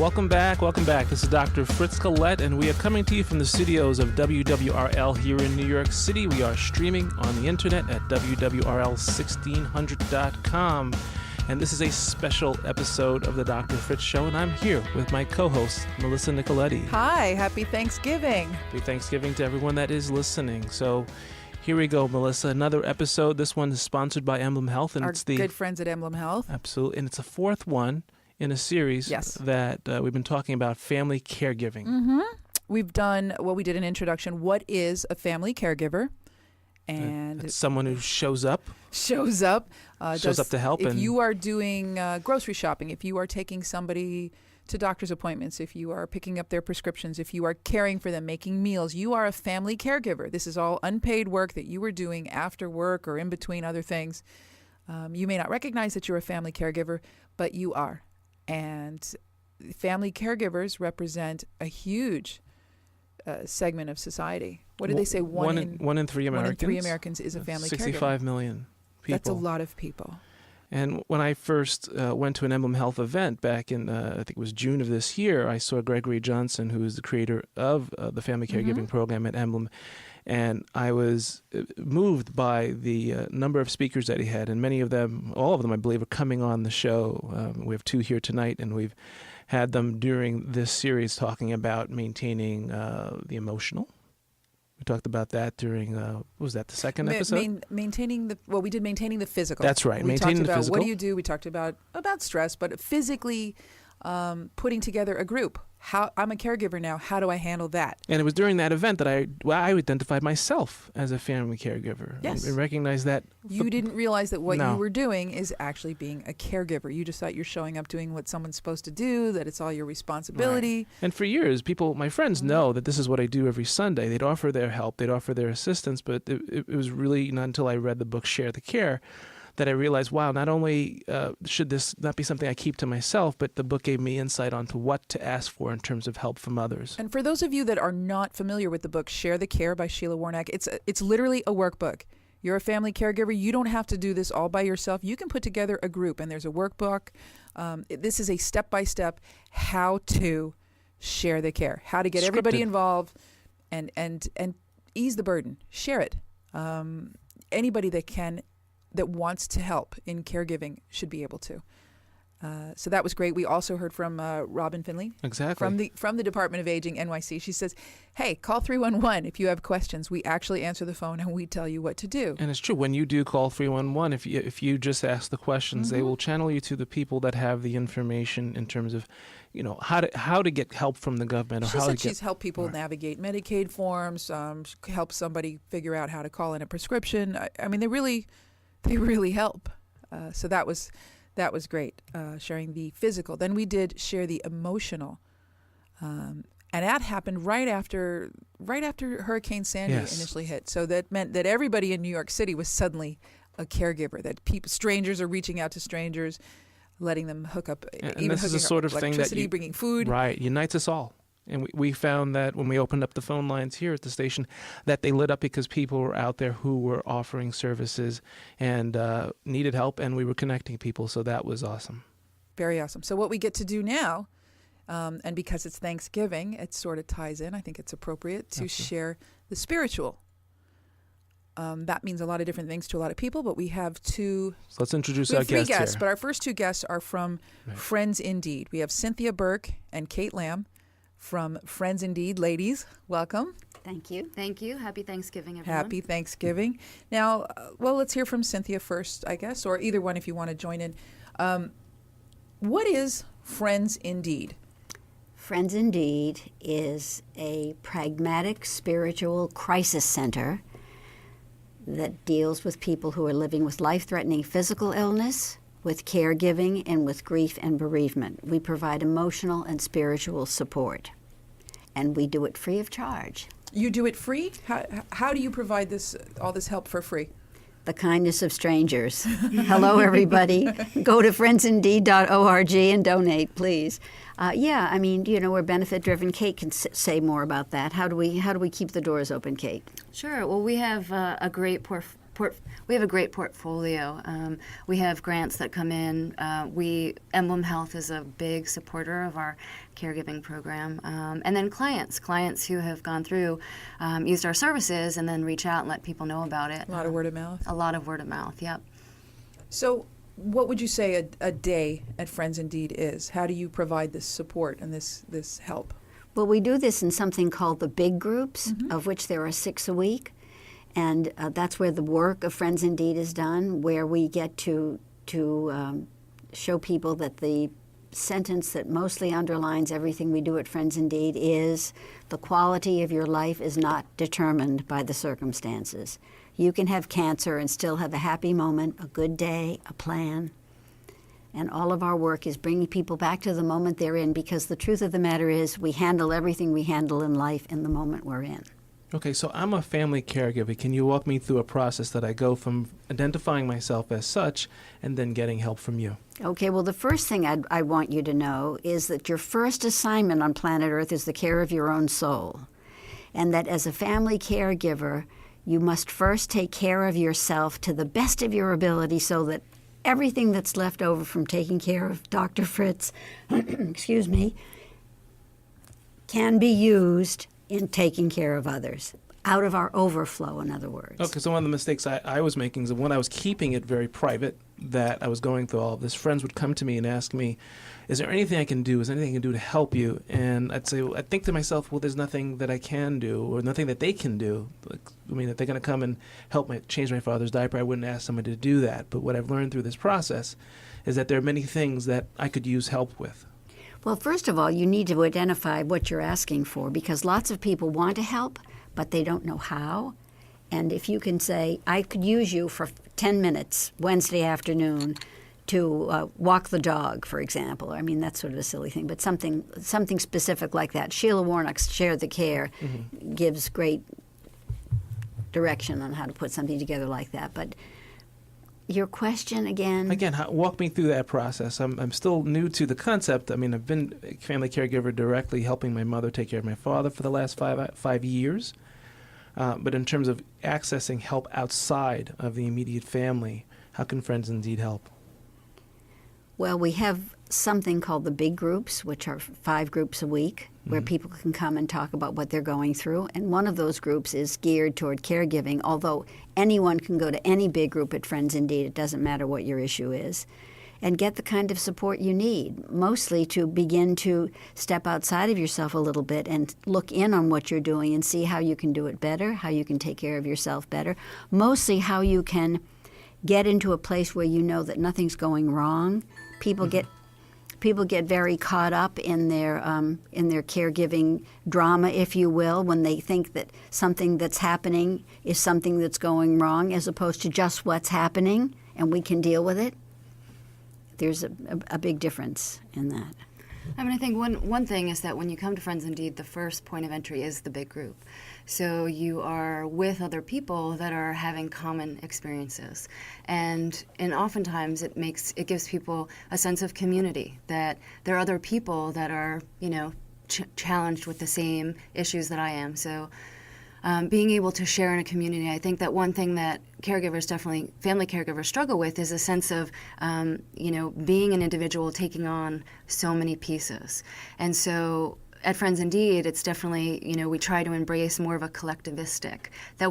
welcome back. Welcome back. This is Dr. Fritz Collette, and we are coming to you from the studios of WWRL here in New York City. We are streaming on the internet at WWRL1600.com. And this is a special episode of the Dr. Fritz Show, and I'm here with my co-host, Melissa Nicoletti. Hi, happy Thanksgiving. Happy Thanksgiving to everyone that is listening. So here we go, Melissa. Another episode. This one is sponsored by Emblem Health. And Our it's the good friends at Emblem Health. Absolutely. And it's the fourth one in a series that we've been talking about family caregiving. Mm-hmm. We've done, we did an introduction. What is a family caregiver? And it's someone who shows up to help. If you are doing grocery shopping, if you are taking somebody to doctor's appointments, if you are picking up their prescriptions, if you are caring for them, making meals, you are a family caregiver. This is all unpaid work that you are doing after work or in between other things. You may not recognize that you're a family caregiver, but you are. And family caregivers represent a huge segment of society. What do they say? One in 3 Americans. 1 in 3 Americans is a family 65 caregiver. million people. That's a lot of people. And when I first went to an Emblem Health event back in, I think it was June of this year, I saw Gregory Johnson, who is the creator of the family caregiving program at Emblem. And I was moved by the number of speakers that he had. And many of them, all of them, I believe, are coming on the show. We have 2 here tonight, and we've had them during this series talking about maintaining the emotional. We talked about that during, was that the second episode? Maintaining the physical. That's right, maintaining the physical. We talked about physical. What do you do? We talked about stress, but physically putting together a group. I'm a caregiver now. How do I handle that? And it was during that event that I identified myself as a family caregiver. Yes. I recognized that. You didn't realize that what you were doing is actually being a caregiver. You just thought you're showing up doing what someone's supposed to do, that it's all your responsibility. Right. And for years, my friends know that this is what I do every Sunday. They'd offer their help, they'd offer their assistance, but it was really not until I read the book Share the Care that I realized, wow, not only should this not be something I keep to myself, but the book gave me insight onto what to ask for in terms of help from others. And for those of you that are not familiar with the book Share the Care by Sheila Warnock, it's literally a workbook. You're a family caregiver. You don't have to do this all by yourself. You can put together a group, and there's a workbook. This is a step-by-step how to share the care, how to get everybody involved and ease the burden. Share it. Anybody that wants to help in caregiving should be able to. So that was great. We also heard from Robin Finley. Exactly. From the Department of Aging, NYC. She says, hey, call 311 if you have questions. We actually answer the phone and we tell you what to do. And it's true. When you do call 311, if you just ask the questions, they will channel you to the people that have the information in terms of, how to get help from the government. She's helped people navigate Medicaid forms, help somebody figure out how to call in a prescription. I mean, they really help. So that was great, sharing the physical. Then we did share the emotional, and that happened right after Hurricane Sandy initially hit. So that meant that everybody in New York City was suddenly a caregiver. That strangers are reaching out to strangers, letting them hook up. And even this is the sort of thing that bringing food. Right, unites us all. And we found that when we opened up the phone lines here at the station, that they lit up because people were out there who were offering services and needed help, and we were connecting people. So that was awesome. Very awesome. So what we get to do now, and because it's Thanksgiving, it sort of ties in. I think it's appropriate to share the spiritual. That means a lot of different things to a lot of people, but we have 2. So let's introduce our guests guests here. But our first 2 guests are from Friends Indeed. We have Cynthia Burke and Kate Lamb from Friends Indeed. Ladies, welcome. Thank you. Thank you. Happy Thanksgiving, everyone. Happy Thanksgiving. Now, let's hear from Cynthia first, I guess, or either one if you want to join in. What is Friends Indeed? Friends Indeed is a pragmatic spiritual crisis center that deals with people who are living with life-threatening physical illness, with caregiving, and with grief and bereavement. We provide emotional and spiritual support, and we do it free of charge. You do it free? How do you provide all this help for free? The kindness of strangers. Hello, everybody. Go to friendsindeed.org and donate, please. We're benefit-driven. Kate can say more about that. How do we keep the doors open, Kate? Sure. Well, we have a great have a great portfolio. We have grants that come in. Emblem Health is a big supporter of our caregiving program. And then clients who have gone through, used our services and then reach out and let people know about it. A lot of word of mouth. A lot of word of mouth, yep. So what would you say a day at Friends Indeed is? How do you provide this support and this help? Well, we do this in something called the big groups, of which there are 6 a week. And that's where the work of Friends Indeed is done, where we get to show people that the sentence that mostly underlines everything we do at Friends Indeed is the quality of your life is not determined by the circumstances. You can have cancer and still have a happy moment, a good day, a plan. And all of our work is bringing people back to the moment they're in, because the truth of the matter is we handle everything we handle in life in the moment we're in. Okay, so I'm a family caregiver. Can you walk me through a process that I go from identifying myself as such and then getting help from you? Okay, well, the first thing I want you to know is that your first assignment on planet Earth is the care of your own soul. And that as a family caregiver, you must first take care of yourself to the best of your ability so that everything that's left over from taking care of Dr. Fritz, excuse me, can be used in taking care of others, out of our overflow, in other words. Okay, so one of the mistakes I was making is when I was keeping it very private, that I was going through all of this, friends would come to me and ask me, is there anything I can do? Is there anything I can do to help you? And I'd say, I'd think to myself, well, there's nothing that I can do or nothing that they can do. Like, I mean, if they're going to come and help change my father's diaper, I wouldn't ask somebody to do that. But what I've learned through this process is that there are many things that I could use help with. Well, first of all, you need to identify what you're asking for, because lots of people want to help, but they don't know how. And if you can say, I could use you for 10 minutes Wednesday afternoon to walk the dog, for example. I mean, that's sort of a silly thing, but something specific like that. Sheila Warnock's Share the Care gives great direction on how to put something together like that. But your question again? Again, walk me through that process. I'm still new to the concept. I mean, I've been a family caregiver directly helping my mother take care of my father for the last five years. But in terms of accessing help outside of the immediate family, how can Friends Indeed help? Well, we have something called the big groups, which are 5 groups a week, where people can come and talk about what they're going through. And one of those groups is geared toward caregiving, although anyone can go to any big group at Friends Indeed. It doesn't matter what your issue is, and get the kind of support you need, mostly to begin to step outside of yourself a little bit and look in on what you're doing and see how you can do it better, how you can take care of yourself better, mostly how you can get into a place where you know that nothing's going wrong. People get very caught up in their caregiving drama, if you will, when they think that something that's happening is something that's going wrong, as opposed to just what's happening, and we can deal with it. There's a big difference in that. I mean, I think one thing is that when you come to Friends Indeed, the first point of entry is the big group. So you are with other people that are having common experiences. And oftentimes it gives people a sense of community, that there are other people that are, challenged with the same issues that I am. So being able to share in a community, I think that one thing that family caregivers struggle with is a sense of, being an individual taking on so many pieces. And so at Friends Indeed, it's definitely, we try to embrace more of a collectivistic, that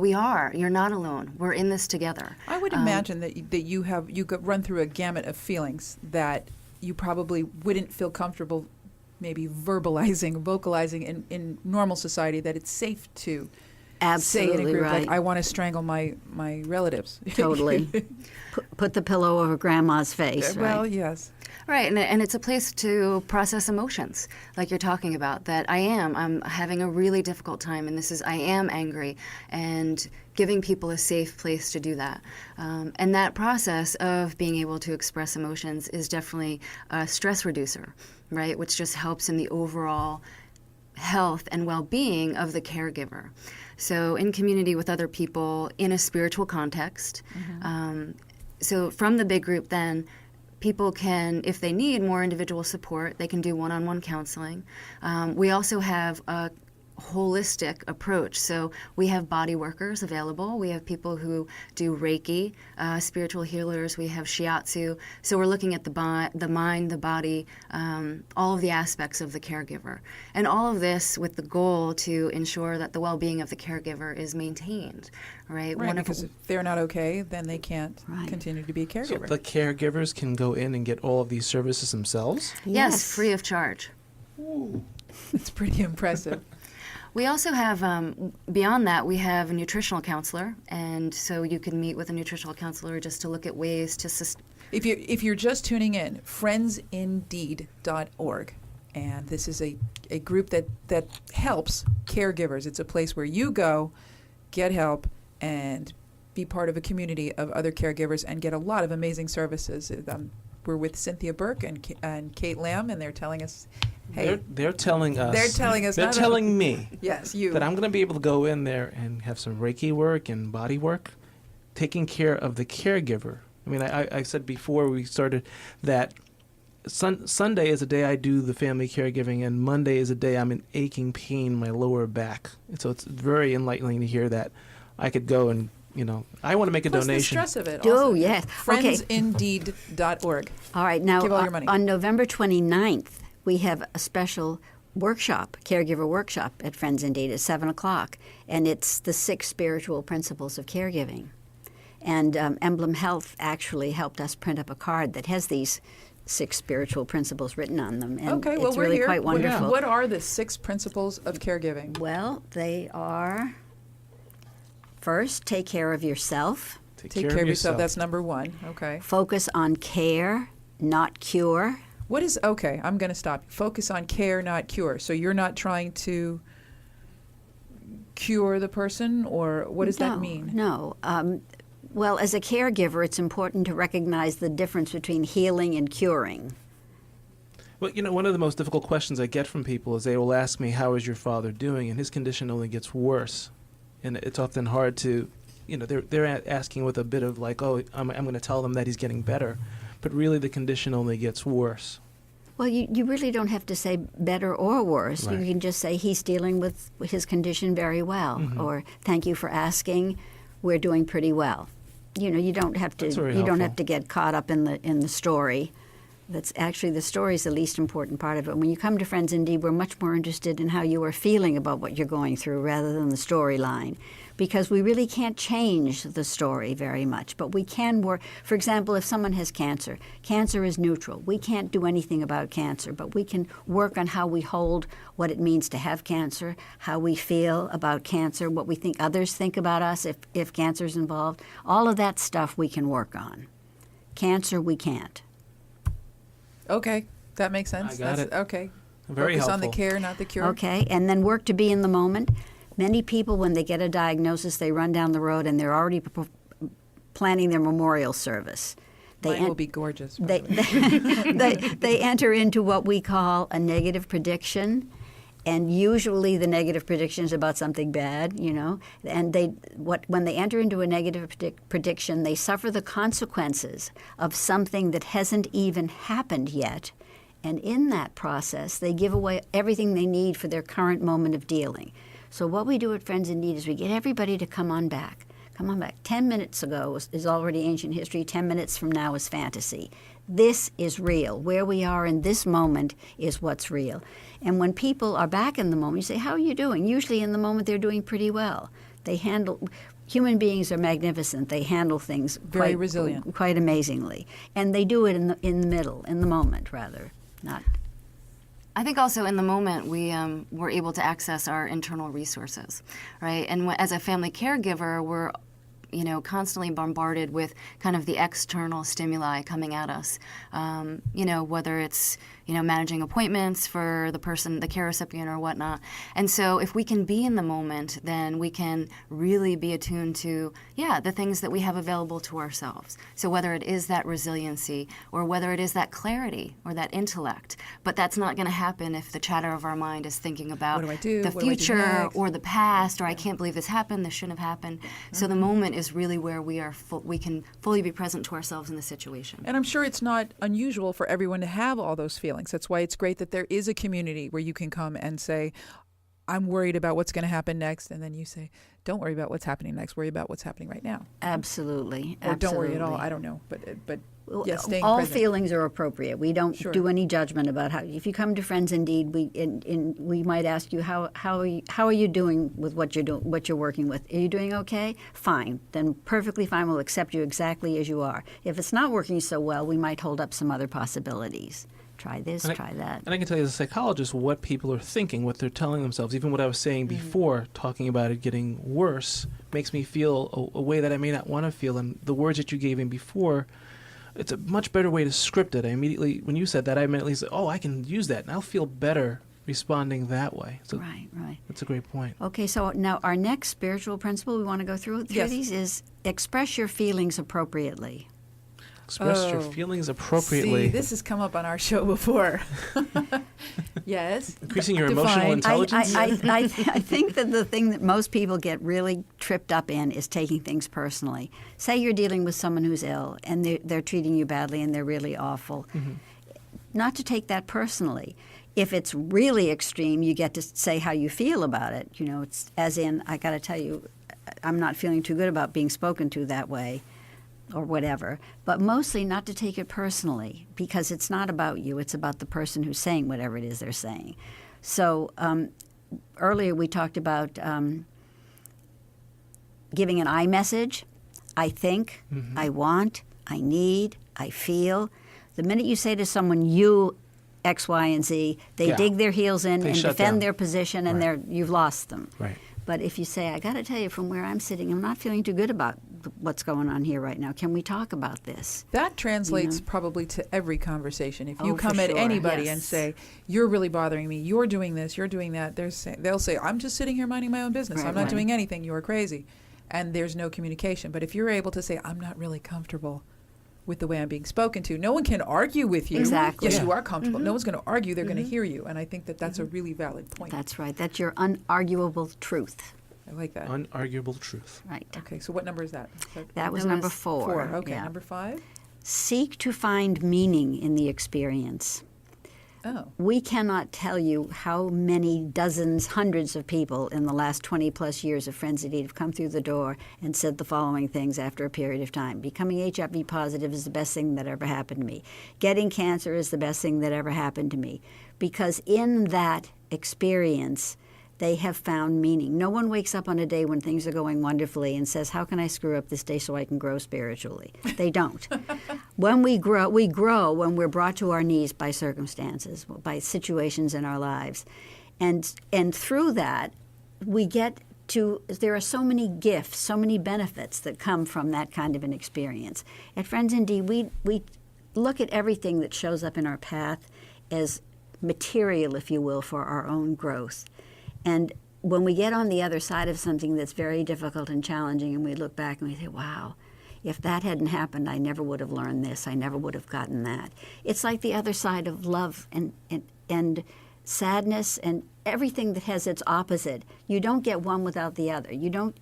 you're not alone, we're in this together. I would imagine that you could run through a gamut of feelings that you probably wouldn't feel comfortable maybe vocalizing in normal society, that it's safe to Absolutely say in a group, right. like, I want to strangle my relatives. Totally. Put the pillow over grandma's face, right? Well, yes. Right, and it's a place to process emotions, like you're talking about, that I'm having a really difficult time, and I am angry, and giving people a safe place to do that. And that process of being able to express emotions is definitely a stress reducer, right, which just helps in the overall health and well-being of the caregiver. So in community with other people, in a spiritual context. So from the big group then, people can, if they need more individual support, they can do one-on-one counseling. We also have a holistic approach. So we have body workers available. We have people who do Reiki, spiritual healers. We have shiatsu. So we're looking at the mind, the body, all of the aspects of the caregiver. And all of this with the goal to ensure that the well-being of the caregiver is maintained, right? Right, because if they're not okay, then they can't Right. continue to be a caregiver. So the caregivers can go in and get all of these services themselves? Yes, free of charge. It's pretty impressive. We also have, beyond that, we have a nutritional counselor, and so you can meet with a nutritional counselor just to look at ways to If you're just tuning in, friendsindeed.org, and this is a group that helps caregivers. It's a place where you go, get help, and be part of a community of other caregivers and get a lot of amazing services. We're with Cynthia Burke and Kate Lamb, and they're telling us, hey, they're telling us. They're telling us. They're telling me. Yes, you. That I'm going to be able to go in there and have some Reiki work and body work, taking care of the caregiver. I mean, I said before we started that Sunday is a day I do the family caregiving, and Monday is a day I'm in aching pain in my lower back. And so it's very enlightening to hear that I could go and, I want to make a Plus donation. the stress of it. Oh, yes. Okay. Friendsindeed.org. All right. Now, Give all your money. on November 29th, we have a special workshop, caregiver workshop at Friends Indeed at 7 o'clock, and it's the 6 spiritual principles of caregiving. And Emblem Health actually helped us print up a card that has these 6 spiritual principles written on them, and Okay, well, it's we're really here. quite wonderful. What are the 6 principles of caregiving? Well, they are, first, take care of yourself. Take care of yourself. That's number 1. Okay. Focus on care, not cure. Okay, I'm going to stop. Focus on care, not cure. So you're not trying to cure the person, or what does that mean? No. Well, as a caregiver, it's important to recognize the difference between healing and curing. Well, one of the most difficult questions I get from people is they will ask me, how is your father doing? And his condition only gets worse. And it's often hard to, they're asking with a bit of like, oh, I'm going to tell them that he's getting better. But really the condition only gets worse. Well, you really don't have to say better or worse. Right. You can just say he's dealing with his condition very well, or thank you for asking, we're doing pretty well. You don't have to. That's very You don't have helpful. to get caught up in the story. That's actually, the story is the least important part of it. When you come to Friends Indeed, we're much more interested in how you are feeling about what you're going through rather than the storyline, because we really can't change the story very much, but we can work. For example, if someone has cancer, cancer is neutral. We can't do anything about cancer, but we can work on how we hold what it means to have cancer, how we feel about cancer, what we think others think about us if cancer is involved. All of that stuff we can work on. Cancer, we can't. Okay, that makes sense. I got it. Okay. Very Focus helpful. on the care, not the cure. Okay, and then work to be in the moment. Many people, when they get a diagnosis, they run down the road and they're already planning their memorial service. Mine will be gorgeous. by the way. They enter into what we call a negative prediction, and usually the negative prediction is about something bad, And when they enter into a negative prediction, they suffer the consequences of something that hasn't even happened yet. And in that process, they give away everything they need for their current moment of dealing. So what we do at Friends in Need is we get everybody to come on back. Come on back. 10 minutes ago is already ancient history. 10 minutes from now is fantasy. This is real. Where we are in this moment is what's real. And when people are back in the moment, you say, how are you doing? Usually in the moment they're doing pretty well. Human beings are magnificent. They handle things Very resilient. quite amazingly. And they do it in the middle, in the moment rather, not... I think also in the moment we were able to access our internal resources, right? And as a family caregiver, we're constantly bombarded with kind of the external stimuli coming at us. Whether it's managing appointments for the person, the care recipient or whatnot. And so if we can be in the moment, then we can really be attuned to, the things that we have available to ourselves. So whether it is that resiliency or whether it is that clarity or that intellect, but that's not going to happen if the chatter of our mind is thinking about What do I do? the What do I do future next? or the past, or I can't believe this happened, this shouldn't have happened. So the moment is really where we can fully be present to ourselves in the situation. And I'm sure it's not unusual for everyone to have all those feelings. That's why it's great that there is a community where you can come and say, I'm worried about what's going to happen next. And then you say, don't worry about what's happening next. Worry about what's happening right now. Absolutely. Or don't worry at all. I don't know. But yes, staying all present. Feelings are appropriate. We don't do any judgment about how. If you come to Friends Indeed, we might ask you how are you doing with what you're working with. Are you doing okay? Fine. Then perfectly fine. We'll accept you exactly as you are. If it's not working so well, we might hold up some other possibilities. Try this, try that. And I can tell you as a psychologist what people are thinking, what they're telling themselves. Even what I was saying before, talking about it getting worse, makes me feel a way that I may not want to feel. And the words that you gave me before, it's a much better way to script it. When you said that, I immediately said, I can use that, and I'll feel better responding that way. So right. That's a great point. Okay, so now our next spiritual principle we want to go through these is express your feelings appropriately. Express your feelings appropriately. See, this has come up on our show before. Yes. Increasing your emotional intelligence? I think that the thing that most people get really tripped up in is taking things personally. Say you're dealing with someone who's ill and they're treating you badly and they're really awful. Mm-hmm. Not to take that personally. If it's really extreme, you get to say how you feel about it. It's as in, I got to tell you, I'm not feeling too good about being spoken to that way, or whatever, but mostly not to take it personally, because it's not about you, it's about the person who's saying whatever it is they're saying. So earlier we talked about giving an I message. I think, I want, I need, I feel. The minute you say to someone, you X, Y, and Z, they dig their heels in and defend their position, and you've lost them. Right. But if you say, I got to tell you, from where I'm sitting, I'm not feeling too good about what's going on here right now. Can we talk about this? That translates probably to every conversation. If you come at anybody and say, you're really bothering me, you're doing this, you're doing that, they'll say, I'm just sitting here minding my own business. I'm not doing anything. You're crazy. And there's no communication. But if you're able to say, I'm not really comfortable with the way I'm being spoken to, no one can argue with you. Exactly. Yes, you are comfortable. No one's going to argue. They're going to hear you. And I think that that's a really valid point. That's right. That's your unarguable truth. I like that. Unarguable truth. Right. Okay, so what number is that? That was number 4. 4. Okay, number 5? Seek to find meaning in the experience. Oh. We cannot tell you how many dozens, hundreds of people in the last 20-plus years of Friends Indeed have come through the door and said the following things after a period of time. Becoming HIV positive is the best thing that ever happened to me. Getting cancer is the best thing that ever happened to me. Because in that experience, they have found meaning. No one wakes up on a day when things are going wonderfully and says, how can I screw up this day so I can grow spiritually? They don't. When we grow when we're brought to our knees by circumstances, by situations in our lives. And through that, we get to, there are so many gifts, so many benefits that come from that kind of an experience. At Friends Indeed, we look at everything that shows up in our path as material, if you will, for our own growth. And when we get on the other side of something that's very difficult and challenging, and we look back and we say, wow, if that hadn't happened, I never would have learned this. I never would have gotten that. It's like the other side of love and sadness and everything that has its opposite. You don't get one without the other. You don't.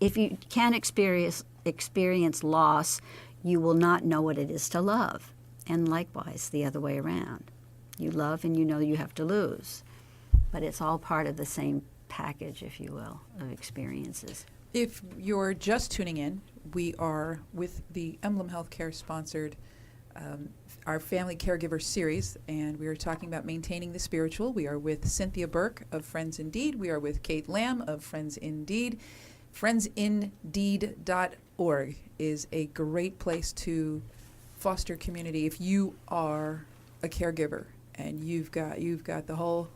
If you can't experience loss, you will not know what it is to love. And likewise, the other way around. You love and you know you have to lose. But it's all part of the same package, if you will, of experiences. If you're just tuning in, we are with the Emblem Healthcare sponsored our Family Caregiver series, and we are talking about maintaining the spiritual. We are with Cynthia Burke of Friends Indeed. We are with Kate Lamb of Friends Indeed. FriendsIndeed.org is a great place to foster community if you are a caregiver and you've got the whole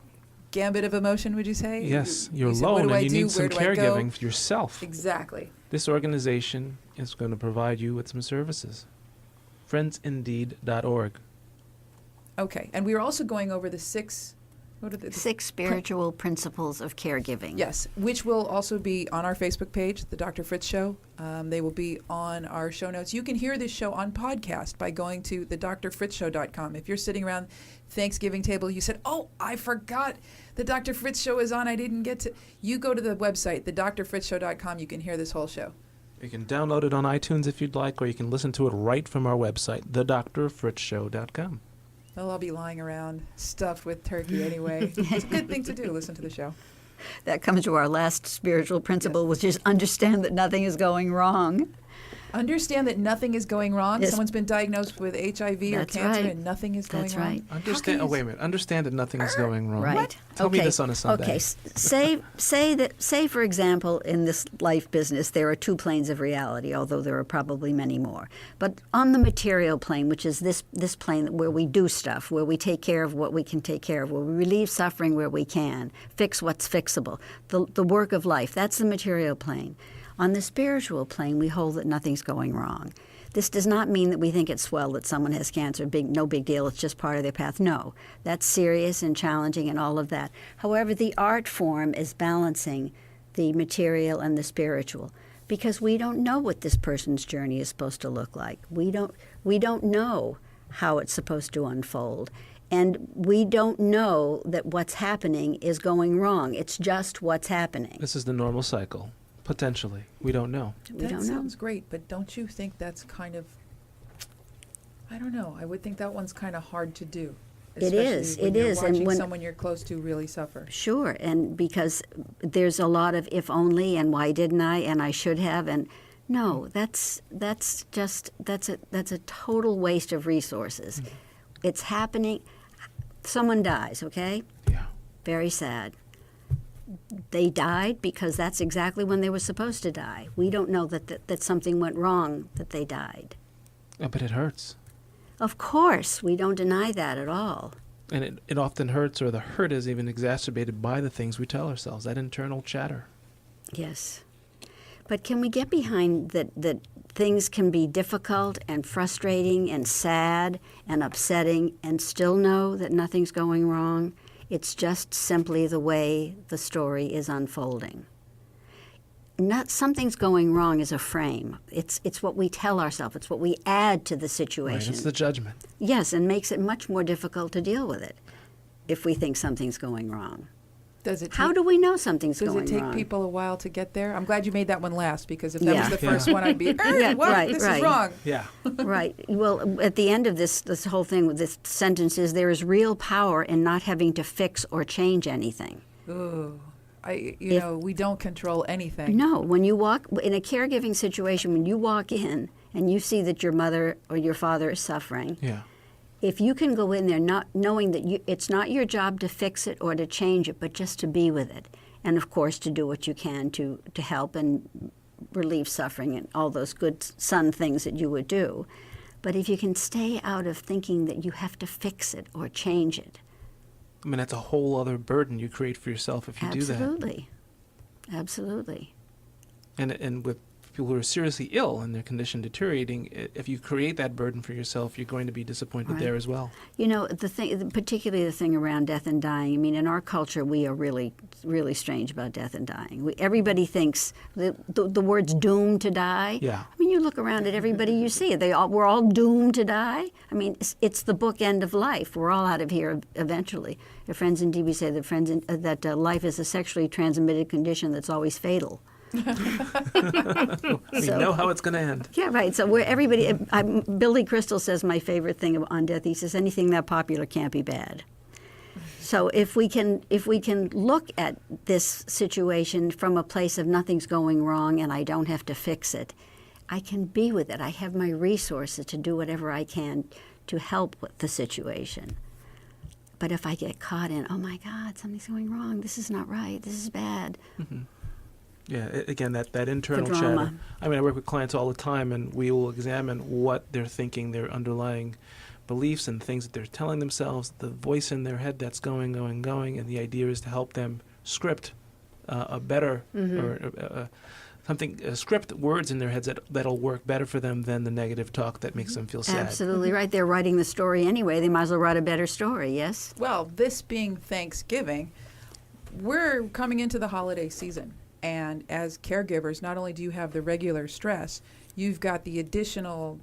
gambit of emotion, would you say? Yes, you're alone and you need some caregiving for yourself. Exactly. This organization is going to provide you with some services. FriendsIndeed.org. Okay, and we are also going over the 6 spiritual principles of caregiving. Yes, which will also be on our Facebook page, The Dr. Fritz Show. They will be on our show notes. You can hear this show on podcast by going to thedrfritzshow.com. If you're sitting around Thanksgiving table, you said, oh, I forgot the Dr. Fritz Show is on. I didn't get to. You go to the website, thedrfritzshow.com. You can hear this whole show. You can download it on iTunes if you'd like, or you can listen to it right from our website, thedrfritzshow.com. Well, I'll be lying around stuffed with turkey anyway. It's a good thing to do. Listen to the show. That comes to our last spiritual principle, which is understand that nothing is going wrong. Understand that nothing is going wrong. Yes. Someone's been diagnosed with HIV or That's cancer right. and nothing is going That's wrong. right. Understand. Oh, wait a minute. Understand that nothing is going wrong. Right. What? Tell me this on a Sunday. Okay. Say for example, in this life business, there are two planes of reality, although there are probably many more. But on the material plane, which is this plane where we do stuff, where we take care of what we can take care of, where we relieve suffering where we can, fix what's fixable, the work of life, that's the material plane. On the spiritual plane, we hold that nothing's going wrong. This does not mean that we think it's swell that someone has cancer, no big deal, it's just part of their path. No, that's serious and challenging and all of that. However, the art form is balancing the material and the spiritual, because we don't know what this person's journey is supposed to look like. We don't know how it's supposed to unfold. And we don't know that what's happening is going wrong. It's just what's happening. This is the normal cycle. Potentially. We don't know. That sounds great, but don't you think that's kind of, I don't know, I would think that one's kind of hard to do. It is. When you're watching And when someone you're close to really suffer. Sure, and because there's a lot of if only and why didn't I and I should have, and no, that's a total waste of resources. Mm-hmm. It's happening. Someone dies, okay? Yeah. Very sad. They died because that's exactly when they were supposed to die. We don't know that something went wrong, that they died. Oh, but it hurts. Of course, we don't deny that at all. And it often hurts, or the hurt is even exacerbated by the things we tell ourselves, that internal chatter. Yes. But can we get behind that things can be difficult and frustrating and sad and upsetting and still know that nothing's going wrong? It's just simply the way the story is unfolding. Not something's going wrong is a frame. It's what we tell ourselves. It's what we add to the situation. Right, it's the judgment. Yes, and makes it much more difficult to deal with it if we think something's going wrong. How do we know something's going wrong? Does it take people a while to get there? I'm glad you made that one last, because if that was the first one, I'd be, this is wrong. Yeah. Right. Well, at the end of this whole thing with this sentence is, there is real power in not having to fix or change anything. Ooh. We don't control anything. No. When you walk in a caregiving situation, when you walk in and you see that your mother or your father is suffering, yeah. If you can go in there not knowing that it's not your job to fix it or to change it, but just to be with it, and of course to do what you can to help and relieve suffering and all those good son things that you would do. But if you can stay out of thinking that you have to fix it or change it. I mean, that's a whole other burden you create for yourself if you do that. Absolutely. Absolutely. And with people who are seriously ill and their condition deteriorating, if you create that burden for yourself, you're going to be disappointed there as well. You know, particularly the thing around death and dying, I mean, in our culture, we are really, really strange about death and dying. Everybody thinks the word's doomed to die. Yeah. I mean, you look around at everybody you see, we're all doomed to die. I mean, it's the bookend of life. We're all out of here eventually. At Friends Indeed, we say that life is a sexually transmitted condition that's always fatal. We know how it's going to end. Yeah, right. So Billy Crystal says my favorite thing on death. He says anything that popular can't be bad. So if we can look at this situation from a place of nothing's going wrong and I don't have to fix it, I can be with it. I have my resources to do whatever I can to help with the situation. But if I get caught in, oh my God, something's going wrong. This is not right. This is bad. Mm-hmm. Yeah, again, that internal chatter. I mean, I work with clients all the time, and we will examine what they're thinking, their underlying beliefs and things that they're telling themselves, the voice in their head that's going, and the idea is to help them script a better script words in their heads that'll work better for them than the negative talk that makes them feel sad. Absolutely right. They're writing the story anyway. They might as well write a better story, yes? Well, this being Thanksgiving, we're coming into the holiday season. And as caregivers, not only do you have the regular stress, you've got the additional,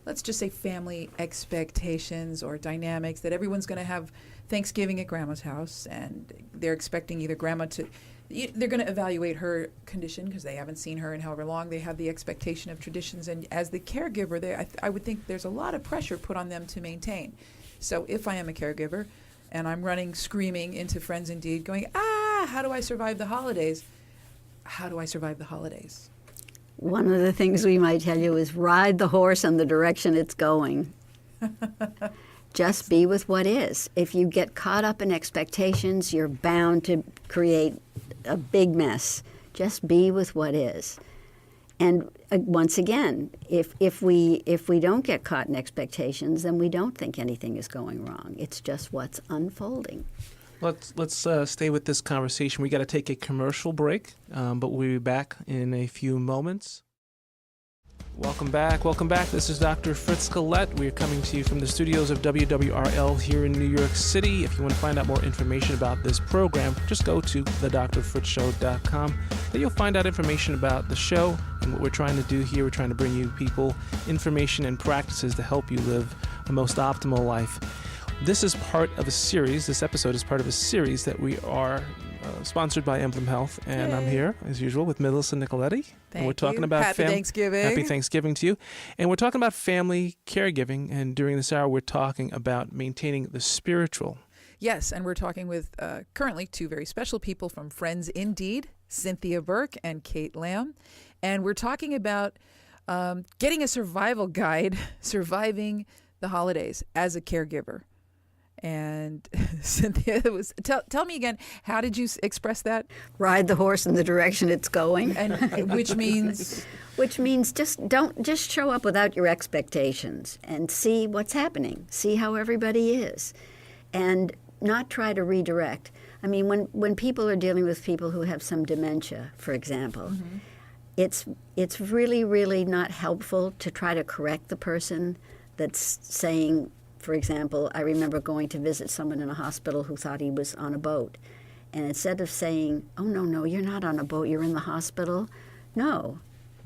let's just say, family expectations or dynamics that everyone's going to have Thanksgiving at Grandma's house, and they're expecting either Grandma they're going to evaluate her condition because they haven't seen her in however long. They have the expectation of traditions, and as the caregiver, I would think there's a lot of pressure put on them to maintain. So if I am a caregiver and I'm running screaming into Friends Indeed going, how do I survive the holidays? How do I survive the holidays? One of the things we might tell you is ride the horse in the direction it's going. Just be with what is. If you get caught up in expectations, you're bound to create a big mess. Just be with what is. And once again, if we don't get caught in expectations, then we don't think anything is going wrong. It's just what's unfolding. Let's stay with this conversation. We got to take a commercial break, but we'll be back in a few moments. Welcome back. This is Dr. Fritz Collette. We're coming to you from the studios of WWRL here in New York City. If you want to find out more information about this program, just go to thedrfritzshow.com. There you'll find out information about the show and what we're trying to do here. We're trying to bring you people information and practices to help you live the most optimal life. This is part of a series. This episode is part of a series that we are sponsored by Emblem Health, and I'm here as usual with Melissa Nicoletti. And we're talking about Happy Thanksgiving. Happy Thanksgiving to you. And we're talking about family caregiving, and during this hour we're talking about maintaining the spiritual. Yes, and we're talking with currently two very special people from Friends Indeed, Cynthia Burke and Kate Lamb. And we're talking about getting a survival guide, surviving the holidays as a caregiver. And Cynthia, tell me again, how did you express that? Ride the horse in the direction it's going. And which means? Which means just show up without your expectations and see what's happening. See how everybody is. And not try to redirect. I mean, when people are dealing with people who have some dementia, for example, it's really, really not helpful to try to correct the person that's saying, for example, I remember going to visit someone in a hospital who thought he was on a boat. And instead of saying, oh, no, you're not on a boat, you're in the hospital. No,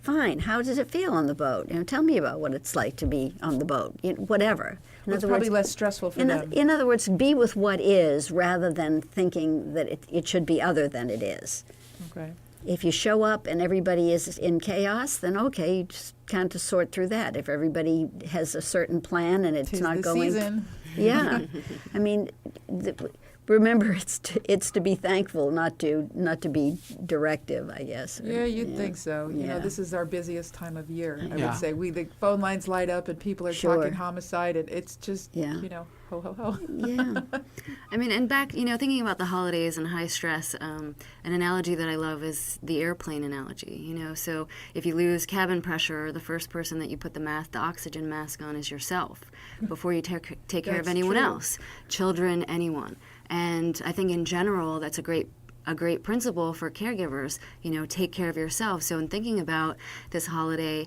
fine, how does it feel on the boat? Tell me about what it's like to be on the boat, whatever. It's probably less stressful for them. In other words, be with what is rather than thinking that it should be other than it is. Okay. If you show up and everybody is in chaos, then okay, you just kind of sort through that. If everybody has a certain plan and it's not going, season. Yeah, I mean, remember it's to be thankful, not to be directive, I guess. Yeah, you'd think so. You know, this is our busiest time of year. I would say the phone lines light up and people are talking homicide, and it's just ho ho ho. Yeah. I mean, and back, thinking about the holidays and high stress, an analogy that I love is the airplane analogy. So if you lose cabin pressure, the first person that you put the oxygen mask on is yourself before you take care of anyone else, children, anyone. And I think in general, that's a great principle for caregivers, take care of yourself. So in thinking about this holiday,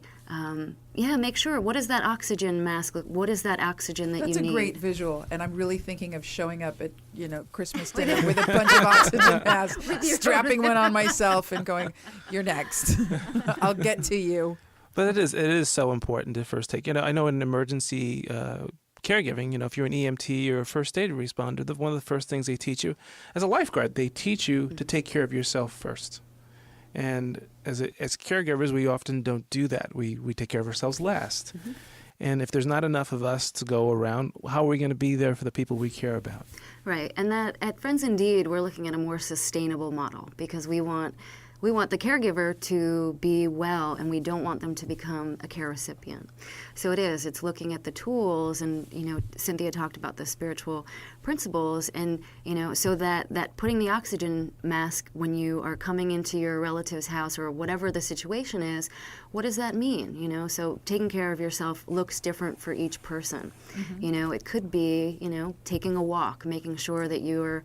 make sure, what is that oxygen mask? What is that oxygen that you need? That's a great visual. And I'm really thinking of showing up at, Christmas dinner with a bunch of oxygen masks, strapping one on myself and going, you're next. I'll get to you. But it is so important to first take, I know in an emergency caregiving, if you're an EMT or a first aid responder, one of the first things they teach you, as a lifeguard, they teach you to take care of yourself first. And as caregivers, we often don't do that. We take care of ourselves last. Mm-hmm. And if there's not enough of us to go around, how are we going to be there for the people we care about? Right. And that at Friends Indeed, we're looking at a more sustainable model because we want the caregiver to be well, and we don't want them to become a care recipient. So it's looking at the tools, and, Cynthia talked about the spiritual principles, and, so that putting the oxygen mask when you are coming into your relative's house or whatever the situation is, what does that mean? So taking care of yourself looks different for each person. Mm-hmm. It could be, taking a walk, making sure that you're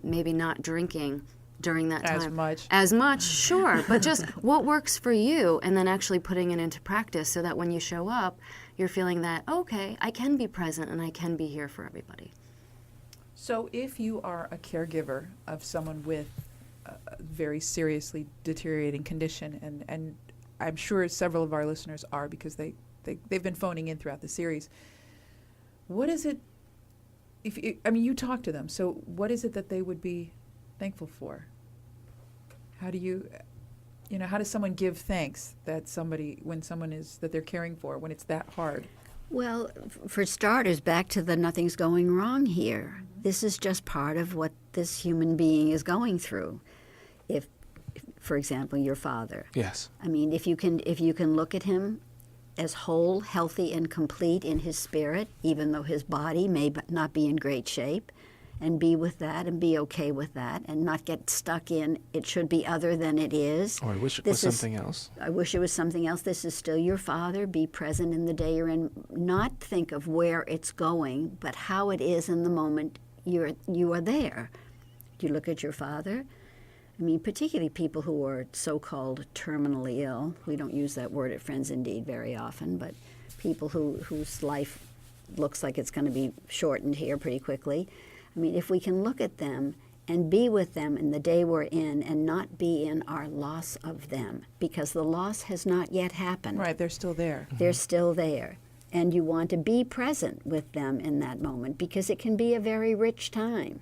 maybe not drinking during that time. As much, sure. But just what works for you, and then actually putting it into practice so that when you show up, you're feeling that, okay, I can be present and I can be here for everybody. So if you are a caregiver of someone with a very seriously deteriorating condition, and I'm sure several of our listeners are because they've been phoning in throughout the series, what is it, you talk to them, so what is it that they would be thankful for? How do how does someone give thanks that when someone that they're caring for, when it's that hard? Well, for starters, back to the nothing's going wrong here. this is just part of what this human being is going through. If for example, your father. Yes. I mean, if you can look at him as whole, healthy, and complete in his spirit, even though his body may not be in great shape, and be with that and be okay with that and not get stuck in it should be other than it is. Or I wish it was something else. I wish it was something else. This is still your father. Be present in the day you're in. Not think of where it's going, but how it is in the moment you are there. You look at your father. I mean, particularly people who are so-called terminally ill. We don't use that word at Friends Indeed very often, but people whose life looks like it's going to be shortened here pretty quickly. I mean, if we can look at them and be with them in the day we're in and not be in our loss of them, because the loss has not yet happened. Right, they're still there. They're still there. And you want to be present with them in that moment because it can be a very rich time.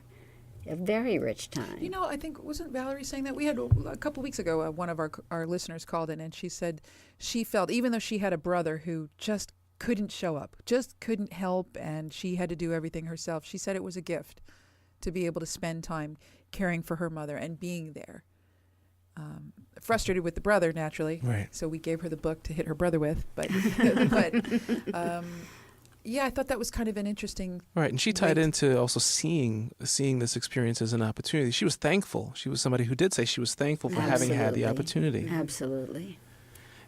A very rich time. You know, I think, wasn't Valerie saying that? We had a couple weeks ago, one of our listeners called in and she said she felt, even though she had a brother who just couldn't show up, just couldn't help, and she had to do everything herself, she said it was a gift to be able to spend time caring for her mother and being there. Frustrated with the brother, naturally. Right. So we gave her the book to hit her brother with. But yeah, I thought that was kind of an interesting. Right, and she tied into also seeing this experience as an opportunity. She was thankful. She was somebody who did say she was thankful for having had the opportunity. Absolutely.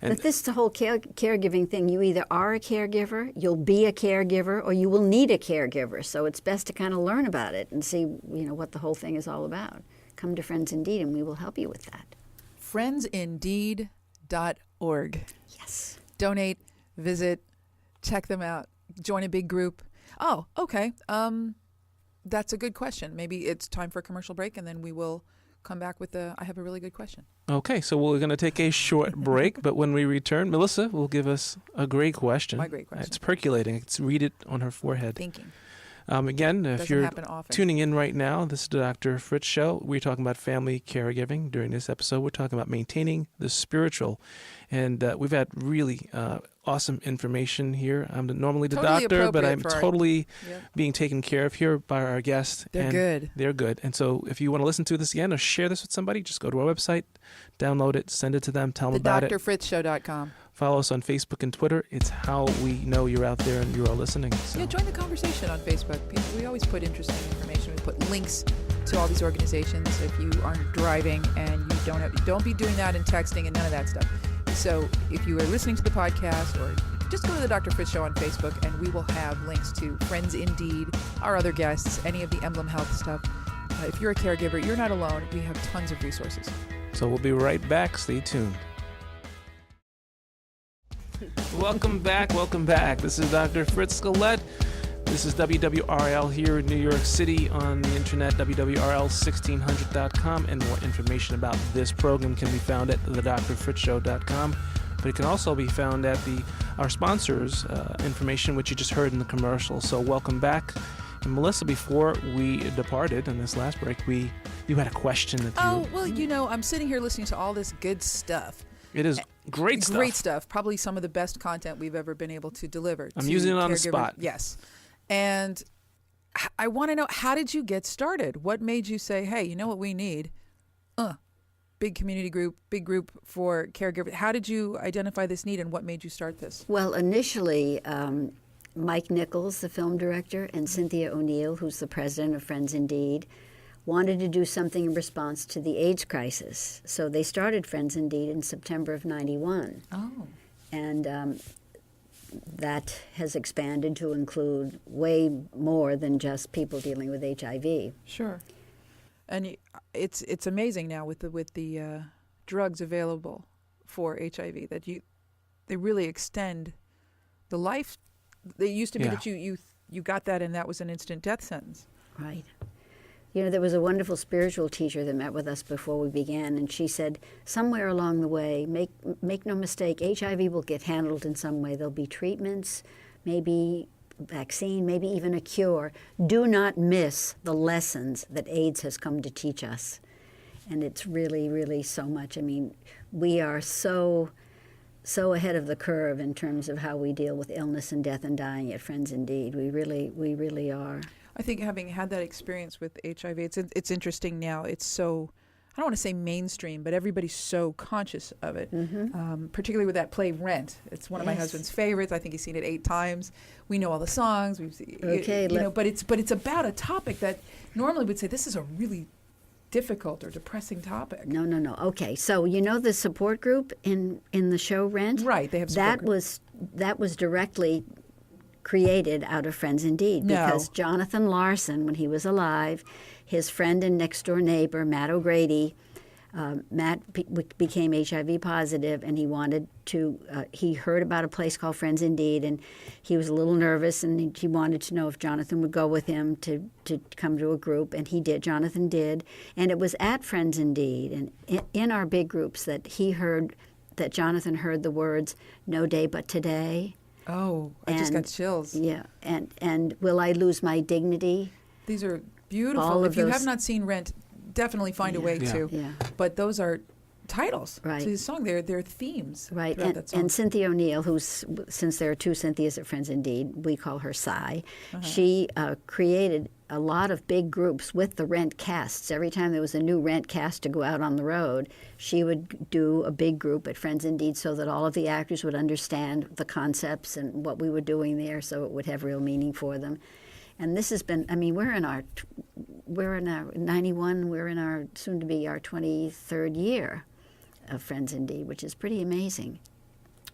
And but this is the whole caregiving thing. You either are a caregiver, you'll be a caregiver, or you will need a caregiver. So it's best to kind of learn about it and see, what the whole thing is all about. Come to Friends Indeed, and we will help you with that. Friendsindeed.org. Yes. Donate, visit, check them out. Join a big group. Oh, okay. That's a good question. Maybe it's time for a commercial break, and then we will come back with I have a really good question. Okay, so we're going to take a short break, but when we return, Melissa will give us a great question. My great question. It's percolating. It's read it on her forehead. Thinking. Again, if Doesn't you're happen often. tuning in right now, this is the Dr. Fritz Show. We're talking about family caregiving. During this episode, we're talking about maintaining the spiritual. And we've had really awesome information here. I'm normally the doctor, but I'm totally being taken care of here by our guests. They're good. They're good. And so if you want to listen to this again or share this with somebody, just go to our website, download it, send it to them, tell them about it. TheDrFritzShow.com. Follow us on Facebook and Twitter. It's how we know you're out there and you're all listening. So. Yeah, join the conversation on Facebook. We always put interesting information. We put links to all these organizations. If you aren't driving and you don't be doing that and texting and none of that stuff. So if you are listening to the podcast, or just go to the Dr. Fritz Show on Facebook, and we will have links to Friends Indeed, our other guests, any of the Emblem Health stuff. If you're a caregiver, you're not alone. We have tons of resources. So we'll be right back. Stay tuned. Welcome back. This is Dr. Fritz Skelet. This is WWRL here in New York City on the internet, WWRL1600.com, and more information about this program can be found at thedrfritzshow.com. But it can also be found at our sponsors' information, which you just heard in the commercial. So welcome back. And Melissa, before we departed in this last break, you had a question that you... Oh, well, I'm sitting here listening to all this good stuff. It is great stuff. Great stuff. Probably some of the best content we've ever been able to deliver. I'm using it on the spot. Yes. And I want to know, how did you get started? What made you say, hey, you know what we need? Big community group, big group for caregivers. How did you identify this need, and what made you start this? Well, initially, Mike Nichols, the film director, and Cynthia O'Neill, who's the president of Friends Indeed, wanted to do something in response to the AIDS crisis. So they started Friends Indeed in September of '91. Oh. And that has expanded to include way more than just people dealing with HIV. Sure. And it's amazing now with the drugs available for HIV that they really extend the life. It used to be that you got that and that was an instant death sentence. Right. There was a wonderful spiritual teacher that met with us before we began, and she said, somewhere along the way, make no mistake, HIV will get handled in some way. There'll be treatments, maybe vaccine, maybe even a cure. Do not miss the lessons that AIDS has come to teach us. And it's really, really so much. I mean, we are so ahead of the curve in terms of how we deal with illness and death and dying at Friends Indeed. We really are. I think having had that experience with HIV, it's interesting now. It's so, I don't want to say mainstream, but everybody's so conscious of it, particularly with that play Rent. It's one of my husband's favorites. I think he's seen it 8 times. We know all the songs. We've seen, but it's about a topic that normally would say this is a really difficult or depressing topic. No. Okay, so you know the support group in the show Rent? Right, they have support group. That was directly created out of Friends Indeed, because Jonathan Larson, when he was alive, his friend and next-door neighbor, Matt O'Grady, Matt became HIV positive, and he wanted to, he heard about a place called Friends Indeed, and he was a little nervous, and he wanted to know if Jonathan would go with him to come to a group, and he did. Jonathan did, and it was at Friends Indeed, and in our big groups that Jonathan heard the words, "No day but today." Oh, I just got chills. Yeah, and "Will I lose my dignity?" These are beautiful. If you have not seen Rent, definitely find a way to. Yeah. But those are titles to his song. They're themes. Right. And Cynthia O'Neill, since there are 2 Cynthias at Friends Indeed, we call her Cy. She created a lot of big groups with the Rent casts. Every time there was a new Rent cast to go out on the road, she would do a big group at Friends Indeed so that all of the actors would understand the concepts and what we were doing there, so it would have real meaning for them. And this has been, I mean, we're in our 91, we're in our soon to be our 23rd year of Friends Indeed, which is pretty amazing.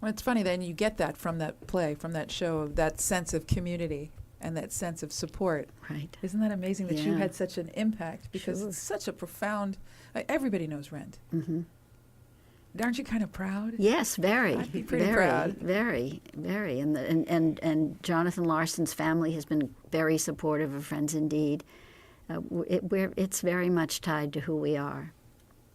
Well, it's funny then you get that from that play, from that show, that sense of community and that sense of support. Right. Isn't that amazing that you had such an impact? Because it's such a profound, everybody knows Rent. Mm-hmm. Aren't you kind of proud? Yes, very. I'd be pretty proud. Very, very. And Jonathan Larson's family has been very supportive of Friends Indeed. It's very much tied to who we are.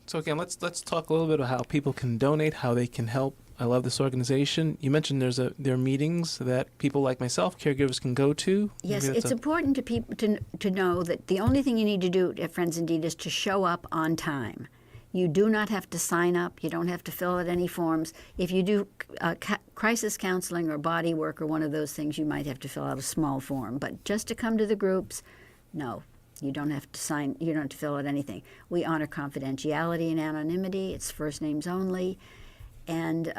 So again, let's talk a little bit about how people can donate, how they can help. I love this organization. You mentioned there are meetings that people like myself, caregivers, can go to. Yes, it's important to people to know that the only thing you need to do at Friends Indeed is to show up on time. You do not have to sign up. You don't have to fill out any forms. If you do crisis counseling or body work or one of those things, you might have to fill out a small form. But just to come to the groups, no. You don't have to sign. You don't have to fill out anything. We honor confidentiality and anonymity. It's first names only. And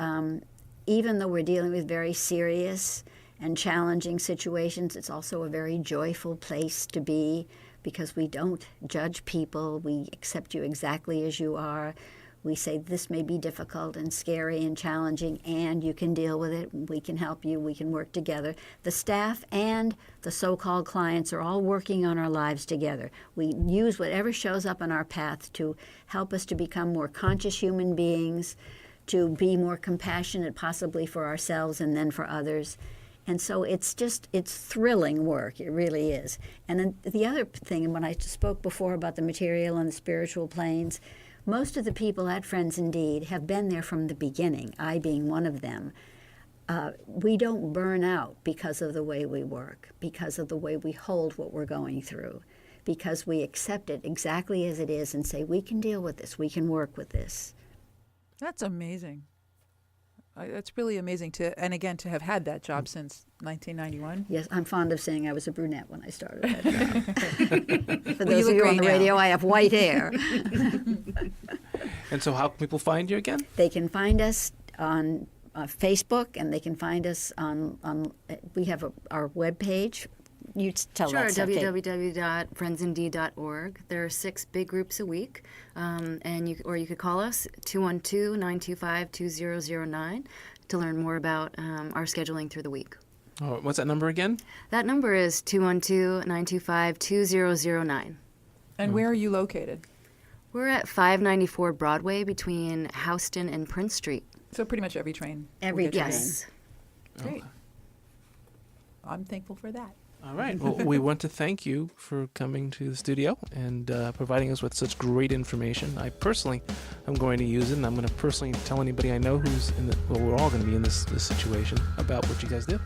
even though we're dealing with very serious and challenging situations, it's also a very joyful place to be, because we don't judge people. We accept you exactly as you are. We say this may be difficult and scary and challenging, and you can deal with it. We can help you. We can work together. The staff and the so-called clients are all working on our lives together. We use whatever shows up on our path to help us to become more conscious human beings, to be more compassionate possibly for ourselves and then for others. And so it's thrilling work. It really is. And then the other thing, and when I spoke before about the material and the spiritual planes, most of the people at Friends Indeed have been there from the beginning, I being one of them. We don't burn out because of the way we work, because of the way we hold what we're going through, because we accept it exactly as it is and say, we can deal with this, we can work with this. That's amazing. That's really amazing to have had that job since 1991. Yes, I'm fond of saying I was a brunette when I started that job. For those of you on the radio, I have white hair. And so how can people find you again? They can find us on Facebook, and they can find us on we have our webpage. You tell that stuff. Sure, www.friendsindeed.org. There are 6 big groups a week, and you could call us 212-925-2009 to learn more about our scheduling through the week. Oh, what's that number again? That number is 212-925-2009. And where are you located? We're at 594 Broadway between Houston and Prince Street. So pretty much every train. Yes. Great. I'm thankful for that. All right. Well, we want to thank you for coming to the studio and providing us with such great information. I personally am going to use it, and I'm going to personally tell anybody I know who's we're all going to be in this situation about what you guys do.